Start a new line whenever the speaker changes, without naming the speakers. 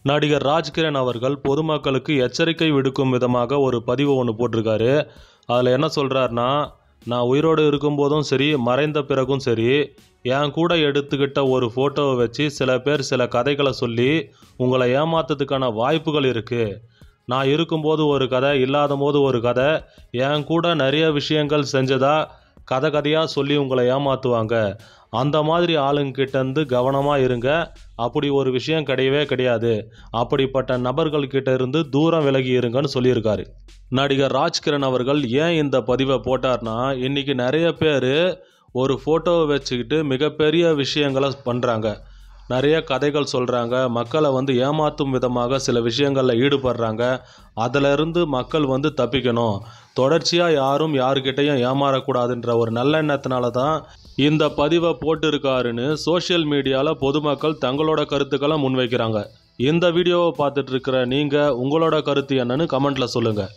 நடிகர் ராஜ்கிரண் அவர்கள் பொதுமக்களுக்கு எச்சரிக்கை விடுக்கும் விதமாக ஒரு பதிவு ஒன்று போட்டிருக்காரு. அதில் என்ன சொல்கிறாருன்னா, நான் உயிரோடு இருக்கும்போதும் சரி, மறைந்த பிறகும் சரி, என் கூட எடுத்துக்கிட்ட ஒரு ஃபோட்டோவை வச்சு சில பேர் சில கதைகளை சொல்லி உங்களை ஏமாத்துறதுக்கான வாய்ப்புகள் இருக்குது. நான் இருக்கும்போது ஒரு கதை, இல்லாத போது ஒரு கதை, என் கூட நிறைய விஷயங்கள் செஞ்சதா கதை கதையாக சொல்லி உங்களை ஏமாற்றுவாங்க. அந்த மாதிரி ஆளுங்கிட்டேருந்து கவனமாக இருங்க. அப்படி ஒரு விஷயம் கிடையவே கிடையாது. அப்படிப்பட்ட நபர்கள்கிட்ட இருந்து தூரம் விலகி இருங்கன்னு சொல்லியிருக்காரு. நடிகர் ராஜ்கிரண் அவர்கள் ஏன் இந்த பதிவை போட்டார்னா, இன்றைக்கி நிறைய பேர் ஒரு ஃபோட்டோவை வச்சுக்கிட்டு மிகப்பெரிய விஷயங்களை பண்ணுறாங்க. நிறைய கதைகள் சொல்கிறாங்க. மக்களை ஏமாற்றும் விதமாக சில விஷயங்களில் ஈடுபடுறாங்க. அதிலிருந்து மக்கள் தப்பிக்கணும். தொடர்ச்சியாக யாரும் யாருக்கிட்டையும் ஏமாறக்கூடாதுன்ற ஒரு நல்லெண்ணத்தினால தான் இந்த பதிவை போட்டிருக்காருன்னு சோஷியல் மீடியாவில் பொதுமக்கள் தங்களோட கருத்துக்களை முன்வைக்கிறாங்க. இந்த வீடியோவை பார்த்துட்டு இருக்கிற நீங்கள் உங்களோட கருத்து என்னன்னு கமெண்ட்டில் சொல்லுங்கள்.